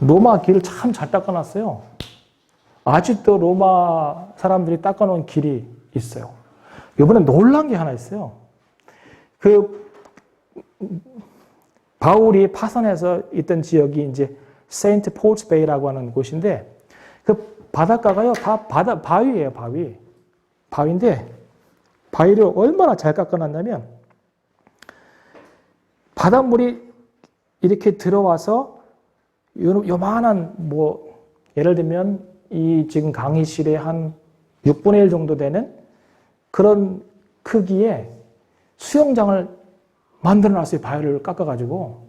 로마 길을 참 잘 닦아놨어요. 아직도 로마 사람들이 닦아놓은 길이 있어요. 이번에 놀란 게 하나 있어요. 바울이 파선해서 있던 지역이 이제 세인트 폴스 베이라고 하는 곳인데 그 바닷가가요 다 바위예요, 바위. 바위인데 바위를 얼마나 잘 깎아놨냐면 바닷물이 이렇게 들어와서 요만한 예를 들면 이 지금 강의실의 한 6분의 1 정도 되는 그런 크기의 수영장을 만들어놨어요. 바위를 깎아가지고.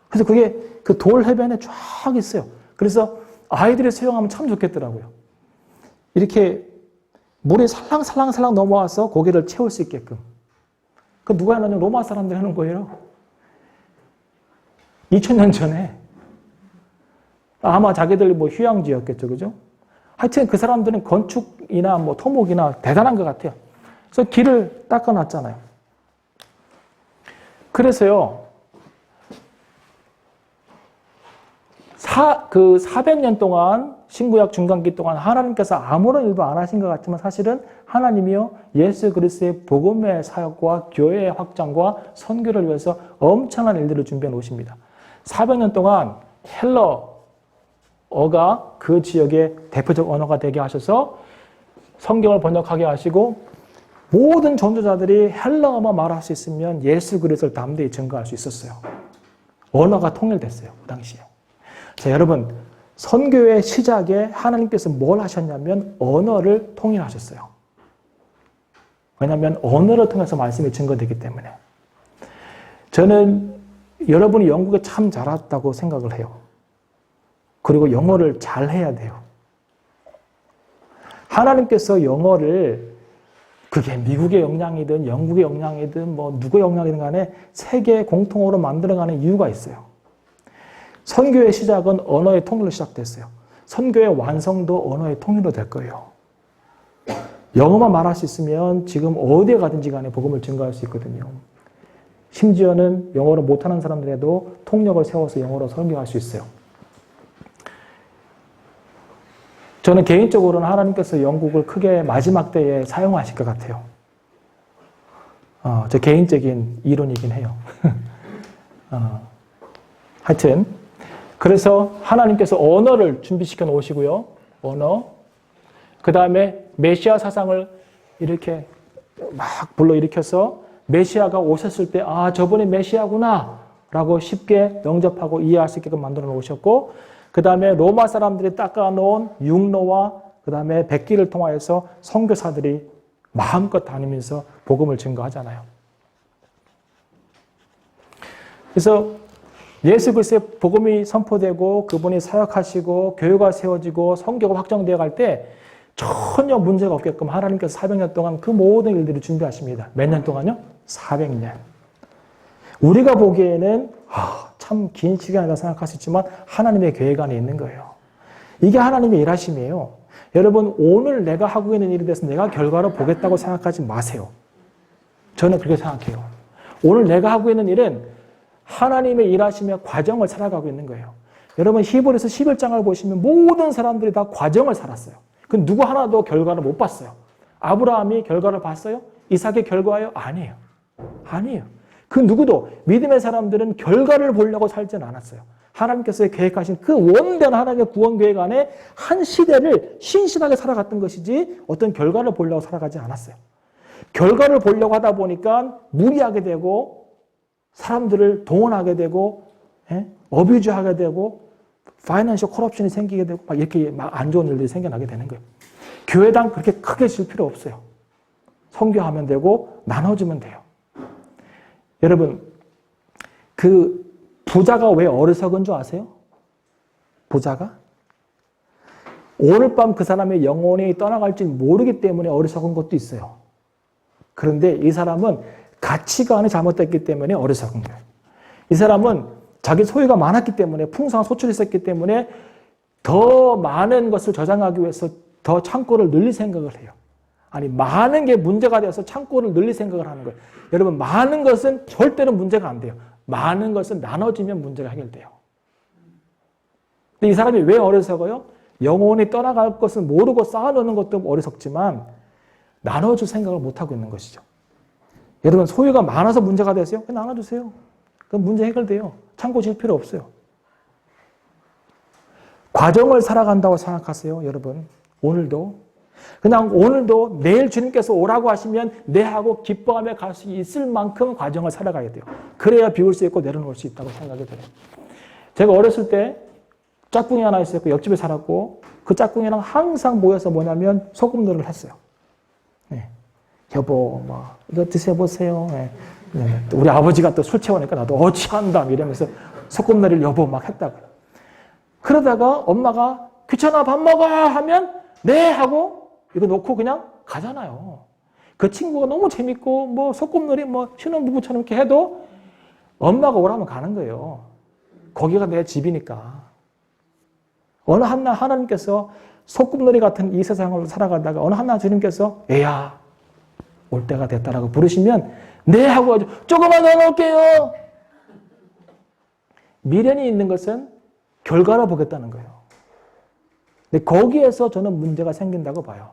그래서 그게 그 돌 해변에 쫙 있어요. 그래서 아이들이 수영하면 참 좋겠더라고요. 이렇게 물이 살랑살랑 넘어와서 고기를 채울 수 있게끔. 그 누가 하냐면 로마 사람들이 하는 거예요. 2000년 전에. 아마 자기들 휴양지였겠죠. 그죠? 하여튼 그 사람들은 건축이나 토목이나 대단한 것 같아요. 그래서 길을 닦아놨잖아요. 그래서요, 400년 동안, 신구약 중간기 동안 하나님께서 아무런 일도 안 하신 것 같지만 사실은 하나님이요, 예수 그리스도의 복음의 사역과 교회의 확장과 선교를 위해서 엄청난 일들을 준비해 놓으십니다. 400년 동안 헬라어가 그 지역의 대표적 언어가 되게 하셔서 성경을 번역하게 하시고 모든 전도자들이 헬라어만 말할 수 있으면 예수 그리스도를 담대히 증거할 수 있었어요. 언어가 통일됐어요. 그 당시에. 자, 여러분, 선교의 시작에 하나님께서 뭘 하셨냐면 언어를 통일하셨어요. 왜냐하면 언어를 통해서 말씀이 증거되기 때문에. 저는 여러분이 영국에 참 잘 왔다고 생각을 해요. 그리고 영어를 잘 해야 돼요. 하나님께서 영어를 그게 미국의 역량이든 영국의 역량이든 누구의 역량이든 간에 세계 공통어로 만들어가는 이유가 있어요. 선교의 시작은 언어의 통일로 시작됐어요. 선교의 완성도 언어의 통일로 될 거예요. 영어만 말할 수 있으면 지금 어디에 가든지 간에 복음을 증거할 수 있거든요. 심지어는 영어를 못하는 사람들에도 통역을 세워서 영어로 설교할 수 있어요. 저는 개인적으로는 하나님께서 영국을 크게 마지막 때에 사용하실 것 같아요. 제 개인적인 이론이긴 해요. 하여튼 그래서 하나님께서 언어를 준비시켜 놓으시고요. 언어. 그 다음에 메시아 사상을 이렇게 막 불러일으켜서 메시아가 오셨을 때 저분이 메시아구나 라고 쉽게 영접하고 이해할 수 있게끔 만들어 놓으셨고, 그 다음에 로마 사람들이 닦아놓은 육로와 그 다음에 백기를 통하여서 선교사들이 마음껏 다니면서 복음을 증거하잖아요. 그래서 예수 그리스도의 복음이 선포되고 그분이 사역하시고 교회가 세워지고 선교가 확정되어 갈 때 전혀 문제가 없게끔 하나님께서 400년 동안 그 모든 일들을 준비하십니다. 몇 년 동안요? 400년. 우리가 보기에는 참 긴 시간이라고 생각할 수 있지만 하나님의 계획 안에 있는 거예요. 이게 하나님의 일하심이에요. 여러분, 오늘 내가 하고 있는 일에 대해서 내가 결과를 보겠다고 생각하지 마세요. 저는 그렇게 생각해요. 오늘 내가 하고 있는 일은 하나님의 일하심의 과정을 살아가고 있는 거예요. 여러분, 히브리서 11장을 보시면 모든 사람들이 다 과정을 살았어요. 그 누구 하나도 결과를 못 봤어요. 아브라함이 결과를 봤어요? 이삭의 결과예요? 아니에요. 아니에요. 그 누구도 믿음의 사람들은 결과를 보려고 살지는 않았어요. 하나님께서 계획하신 그 원대한 하나님의 구원 계획 안에 한 시대를 신실하게 살아갔던 것이지 어떤 결과를 보려고 살아가지 않았어요. 결과를 보려고 하다 보니까 무리하게 되고 사람들을 동원하게 되고 어뷰즈하게 되고 파이낸셜 커럽션이 생기게 되고 막 이렇게 막 안 좋은 일들이 생겨나게 되는 거예요. 교회당 그렇게 크게 질 필요 없어요. 선교하면 되고 나눠주면 돼요. 여러분, 그 부자가 왜 어리석은 줄 아세요? 부자가? 오늘 밤 그 사람의 영혼이 떠나갈지 모르기 때문에 어리석은 것도 있어요. 그런데 이 사람은 가치관이 잘못됐기 때문에 어리석은 거예요. 이 사람은 자기 소유가 많았기 때문에 풍성한 소출이 있었기 때문에 더 많은 것을 저장하기 위해서 더 창고를 늘릴 생각을 해요. 아니, 많은 게 문제가 되어서 창고를 늘릴 생각을 하는 거예요. 여러분, 많은 것은 절대로 문제가 안 돼요. 많은 것은 나눠지면 문제가 해결돼요. 근데 이 사람이 왜 어리석어요? 영혼이 떠나갈 것은 모르고 쌓아놓는 것도 어리석지만 나눠줄 생각을 못하고 있는 것이죠. 여러분, 소유가 많아서 문제가 됐어요? 그냥 나눠주세요. 그럼 문제 해결돼요. 창고 질 필요 없어요. 과정을 살아간다고 생각하세요, 여러분. 오늘도. 그냥 오늘도 내일 주님께서 오라고 하시면 네 하고 기뻐하며 갈 수 있을 만큼 과정을 살아가야 돼요. 그래야 비울 수 있고 내려놓을 수 있다고 생각이 돼요. 제가 어렸을 때 짝꿍이 하나 있었고 옆집에 살았고 그 짝꿍이랑 항상 모여서 뭐냐면 소꿉놀이를 했어요. 네. 여보, 이거 드셔보세요. 네. 네. 우리 아버지가 또 술 채우니까 나도 취한다 이러면서 소꿉놀이를 여보 막 했다고요. 그러다가 엄마가 귀찮아 밥 먹어 하면 네 하고 이거 놓고 그냥 가잖아요. 그 친구가 너무 재밌고 소꿉놀이 신혼부부처럼 이렇게 해도 엄마가 오라면 가는 거예요. 거기가 내 집이니까. 어느 한날 하나님께서 소꿉놀이 같은 이 세상을 살아가다가 어느 한날 주님께서 애야 올 때가 됐다라고 부르시면 네 하고 아주 조금만 더 넣을게요. 미련이 있는 것은 결과를 보겠다는 거예요. 근데 거기에서 저는 문제가 생긴다고 봐요.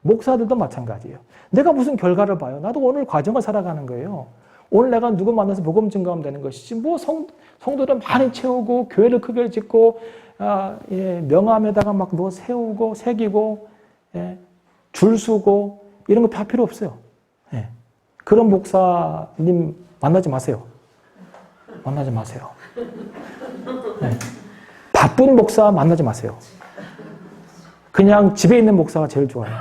목사들도 마찬가지예요. 내가 무슨 결과를 봐요. 나도 오늘 과정을 살아가는 거예요. 오늘 내가 누구 만나서 복음 증거하면 되는 것이지 성도들 많이 채우고 교회를 크게 짓고 명함에다가 막 세우고 새기고 줄 서고 이런 거 다 필요 없어요. 그런 목사님 만나지 마세요. 만나지 마세요. 바쁜 목사 만나지 마세요. 그냥 집에 있는 목사가 제일 좋아요.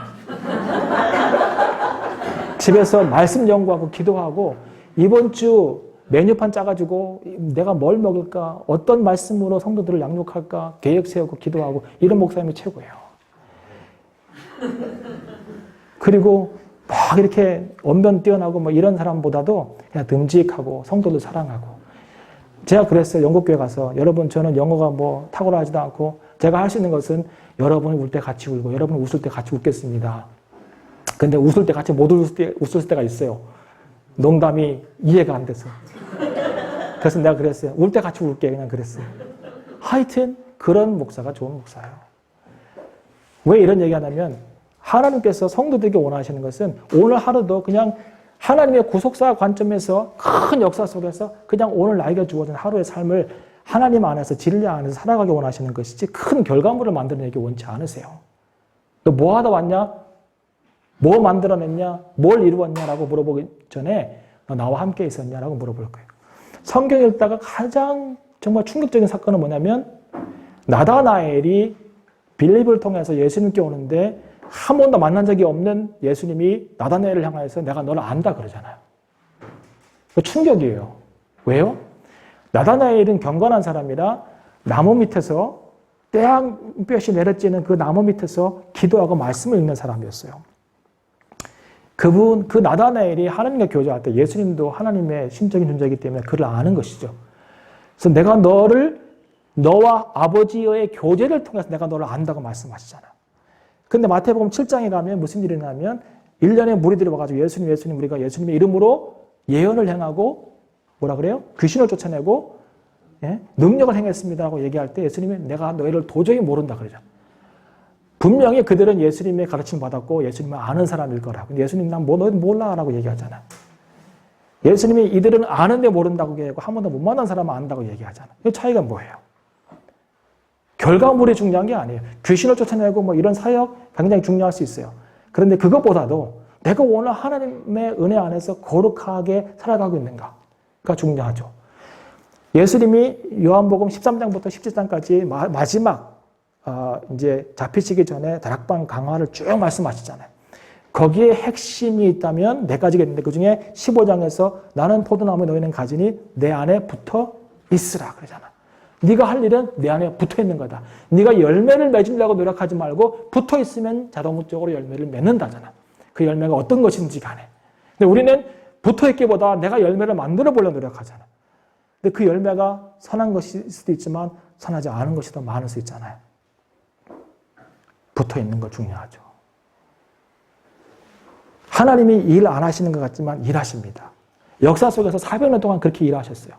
집에서 말씀 연구하고 기도하고 이번 주 메뉴판 짜가지고 내가 뭘 먹을까, 어떤 말씀으로 성도들을 양육할까 계획 세우고 기도하고 이런 목사님이 최고예요. 그리고 막 이렇게 언변 뛰어나고 이런 사람보다도 그냥 듬직하고 성도들 사랑하고. 제가 그랬어요. 영국교회 가서. 여러분, 저는 영어가 탁월하지도 않고 제가 할 수 있는 것은 여러분이 울 때 같이 울고 여러분이 웃을 때 같이 웃겠습니다. 근데 웃을 때 같이 못 웃을 때가 있어요. 농담이 이해가 안 돼서. 그래서 내가 그랬어요. 울 때 같이 울게 그냥 그랬어요. 하여튼 그런 목사가 좋은 목사예요. 왜 이런 얘기 하냐면 하나님께서 성도들에게 원하시는 것은 오늘 하루도 그냥 하나님의 구속사 관점에서 큰 역사 속에서 그냥 오늘 나에게 주어진 하루의 삶을 하나님 안에서 진리 안에서 살아가기 원하시는 것이지 큰 결과물을 만들어내기 원치 않으세요. 너 뭐 하다 왔냐? 뭐 만들어냈냐? 뭘 이루었냐라고 물어보기 전에 너 나와 함께 있었냐라고 물어볼 거예요. 성경 읽다가 가장 정말 충격적인 사건은 뭐냐면 나다나엘이 빌립을 통해서 예수님께 오는데 한 번도 만난 적이 없는 예수님이 나다나엘을 향하여서 내가 너를 안다 그러잖아요. 충격이에요. 왜요? 나다나엘은 경건한 사람이라 나무 밑에서 떼양볕이 내려지는 그 나무 밑에서 기도하고 말씀을 읽는 사람이었어요. 그 나다나엘이 하나님과 교제할 때 예수님도 하나님의 신적인 존재이기 때문에 그를 아는 것이죠. 그래서 내가 너와 아버지의 교제를 통해서 내가 너를 안다고 말씀하시잖아요. 근데 마태복음 7장에 가면 무슨 일이 나면 1년에 무리들이 와가지고 예수님 우리가 예수님의 이름으로 예언을 행하고 뭐라 그래요? 귀신을 쫓아내고 능력을 행했습니다라고 얘기할 때 예수님이 내가 너희를 도저히 모른다 그러죠. 분명히 그들은 예수님의 가르침 받았고 예수님을 아는 사람일 거라고. 예수님 난 너희 몰라라고 얘기하잖아. 예수님이 이들은 아는데 모른다고 얘기하고 한 번도 못 만난 사람은 안다고 얘기하잖아. 이 차이가 뭐예요? 결과물이 중요한 게 아니에요. 귀신을 쫓아내고 뭐 이런 사역 굉장히 중요할 수 있어요. 그런데 그것보다도 내가 오늘 하나님의 은혜 안에서 거룩하게 살아가고 있는가가 중요하죠. 예수님이 요한복음 13장부터 17장까지 마지막 이제 잡히시기 전에 다락방 강화를 쭉 말씀하시잖아요. 거기에 핵심이 있다면 네 가지가 있는데 그중에 15장에서 나는 포도나무에 너희는 가지니 내 안에 붙어 있으라 그러잖아. 네가 할 일은 내 안에 붙어 있는 거다. 네가 열매를 맺으려고 노력하지 말고 붙어 있으면 자동적으로 열매를 맺는다잖아. 그 열매가 어떤 것인지 간에. 근데 우리는 붙어 있기보다 내가 열매를 만들어 보려고 노력하잖아. 근데 그 열매가 선한 것일 수도 있지만 선하지 않은 것이 더 많을 수 있잖아요. 붙어 있는 거 중요하죠. 하나님이 일 안 하시는 것 같지만 일하십니다. 역사 속에서 400년 동안 그렇게 일하셨어요.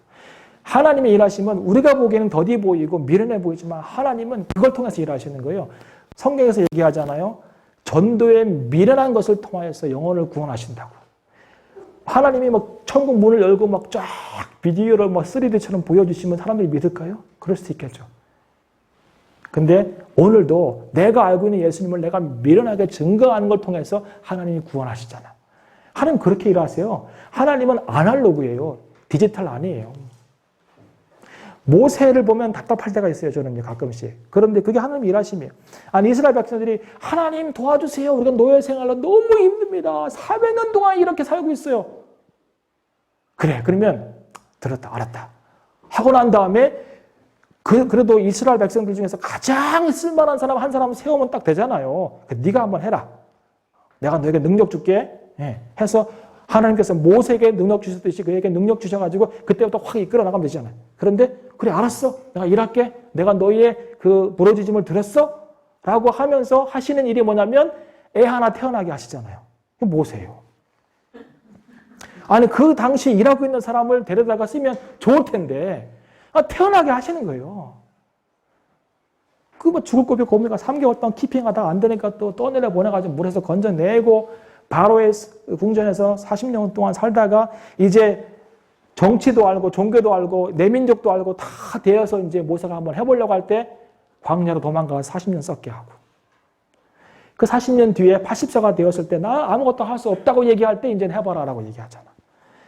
하나님의 일하심은 우리가 보기에는 더디 보이고 미련해 보이지만 하나님은 그걸 통해서 일하시는 거예요. 성경에서 얘기하잖아요. 전도의 미련한 것을 통하여서 영혼을 구원하신다고. 하나님이 막 천국 문을 열고 막 쫙 비디오를 막 3D처럼 보여주시면 사람들이 믿을까요? 그럴 수 있겠죠. 근데 오늘도 내가 알고 있는 예수님을 내가 미련하게 증거하는 걸 통해서 하나님이 구원하시잖아. 하나님 그렇게 일하세요. 하나님은 아날로그예요. 디지털 아니에요. 모세를 보면 답답할 때가 있어요. 저는 가끔씩. 그런데 그게 하나님 일하심이에요. 아니 이스라엘 백성들이 하나님 도와주세요. 우리가 노예 생활로 너무 힘듭니다. 400년 동안 이렇게 살고 있어요. 그래 그러면 들었다 알았다 하고 난 다음에 그래도 이스라엘 백성들 중에서 가장 쓸만한 사람 한 사람 세우면 딱 되잖아요. 네가 한번 해라. 내가 너에게 능력 줄게. 해서 하나님께서 모세에게 능력 주셨듯이 그에게 능력 주셔가지고 그때부터 확 이끌어 나가면 되잖아요. 그런데 그래 알았어. 내가 일할게. 내가 너희의 그 부르짖음을 들었어? 라고 하면서 하시는 일이 뭐냐면 애 하나 태어나게 하시잖아요. 그게 모세예요. 아니 그 당시 일하고 있는 사람을 데려다가 쓰면 좋을 텐데 태어나게 하시는 거예요. 그 뭐 죽을 고비 고미가 3개월 동안 키핑하다가 안 되니까 또 떠내려 보내가지고 물에서 건져내고 바로의 궁전에서 40년 동안 살다가 이제 정치도 알고 종교도 알고 내 민족도 알고 다 되어서 이제 모세가 한번 해보려고 할 때 광야로 도망가서 40년 썩게 하고 그 40년 뒤에 80세가 되었을 때 나 아무것도 할 수 없다고 얘기할 때 이제 해봐라라고 얘기하잖아.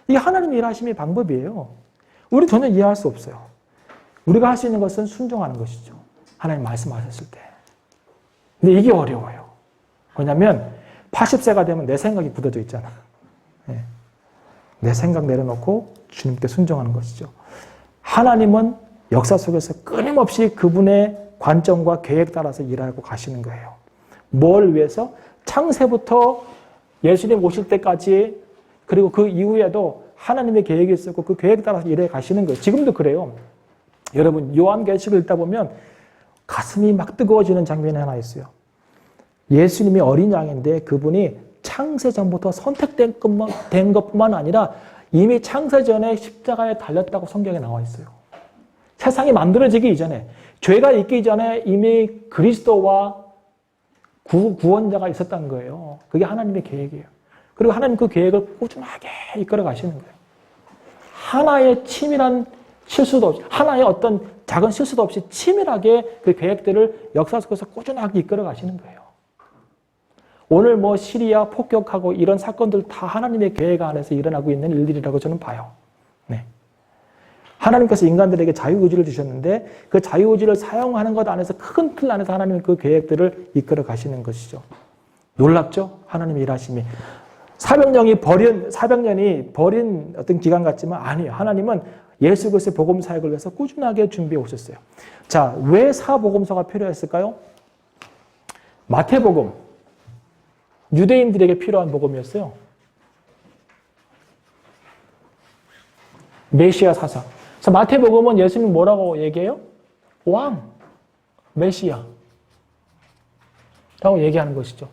이게 하나님의 일하심의 방법이에요. 우리 전혀 이해할 수 없어요. 우리가 할 수 있는 것은 순종하는 것이죠. 하나님 말씀하셨을 때. 근데 이게 어려워요. 왜냐하면 80세가 되면 내 생각이 굳어져 있잖아. 내 생각 내려놓고 주님께 순종하는 것이죠. 하나님은 역사 속에서 끊임없이 그분의 관점과 계획 따라서 일하고 가시는 거예요. 뭘 위해서? 창세부터 예수님 오실 때까지 그리고 그 이후에도 하나님의 계획이 있었고 그 계획 따라서 일해 가시는 거예요. 지금도 그래요. 여러분 요한계시록을 읽다 보면 가슴이 막 뜨거워지는 장면이 하나 있어요. 예수님이 어린 양인데 그분이 창세전부터 선택된 것뿐만 아니라 이미 창세전에 십자가에 달렸다고 성경에 나와 있어요. 세상이 만들어지기 이전에 죄가 있기 전에 이미 그리스도와 구원자가 있었다는 거예요. 그게 하나님의 계획이에요. 그리고 하나님 그 계획을 꾸준하게 이끌어 가시는 거예요. 하나의 치밀한 실수도 없이, 하나의 어떤 작은 실수도 없이 치밀하게 그 계획들을 역사 속에서 꾸준하게 이끌어 가시는 거예요. 오늘 뭐 시리아 폭격하고 이런 사건들 다 하나님의 계획 안에서 일어나고 있는 일들이라고 저는 봐요. 네. 하나님께서 인간들에게 자유의지를 주셨는데 그 자유의지를 사용하는 것 안에서 큰 틀 안에서 하나님은 그 계획들을 이끌어 가시는 것이죠. 놀랍죠? 하나님의 일하심이. 400년이 버린 어떤 기간 같지만 아니에요. 하나님은 예수 그리스도의 복음 사역을 위해서 꾸준하게 준비해 오셨어요. 자, 왜 사복음서가 필요했을까요? 마태복음, 유대인들에게 필요한 복음이었어요. 메시아 사상. 그래서 마태복음은 예수님 뭐라고 얘기해요? 왕, 메시아 라고 얘기하는 것이죠.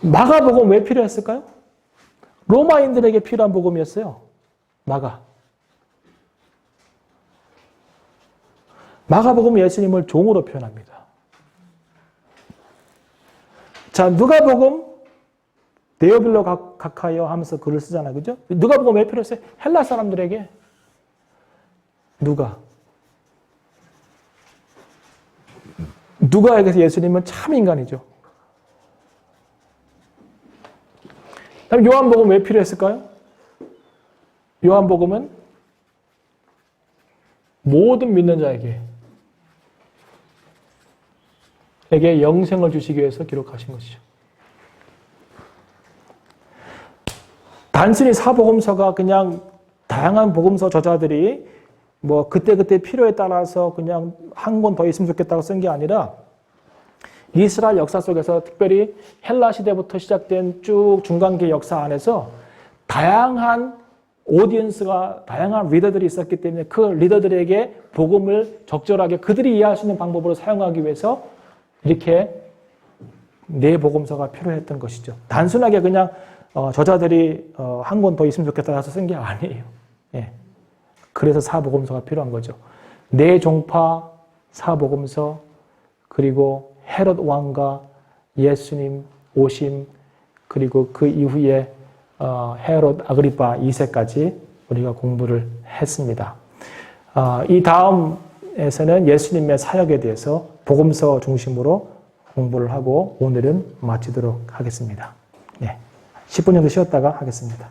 마가복음 왜 필요했을까요? 로마인들에게 필요한 복음이었어요. 마가복음은 예수님을 종으로 표현합니다. 자, 누가복음 데오빌로 각하여 하면서 글을 쓰잖아요. 그죠? 누가복음 왜 필요했어요? 헬라 사람들에게 누가에게서 예수님은 참 인간이죠. 그럼 요한복음 왜 필요했을까요? 요한복음은 모든 믿는 자에게 영생을 주시기 위해서 기록하신 것이죠. 단순히 사복음서가 그냥 다양한 복음서 저자들이 뭐 그때그때 필요에 따라서 그냥 한 권 더 있으면 좋겠다고 쓴 게 아니라 이스라엘 역사 속에서 특별히 헬라 시대부터 시작된 쭉 중간기 역사 안에서 다양한 오디언스가, 다양한 리더들이 있었기 때문에 그 리더들에게 복음을 적절하게 그들이 이해할 수 있는 방법으로 사용하기 위해서 이렇게 네 복음서가 필요했던 것이죠. 단순하게 그냥 저자들이 한 권 더 있으면 좋겠다 해서 쓴 게 아니에요. 예. 그래서 사복음서가 필요한 거죠. 네 종파 사복음서, 그리고 헤롯 왕과 예수님 오심, 그리고 그 이후에 헤롯 아그리파 2세까지 우리가 공부를 했습니다. 이 다음에서는 예수님의 사역에 대해서 복음서 중심으로 공부를 하고 오늘은 마치도록 하겠습니다. 네, 10분 정도 쉬었다가 하겠습니다.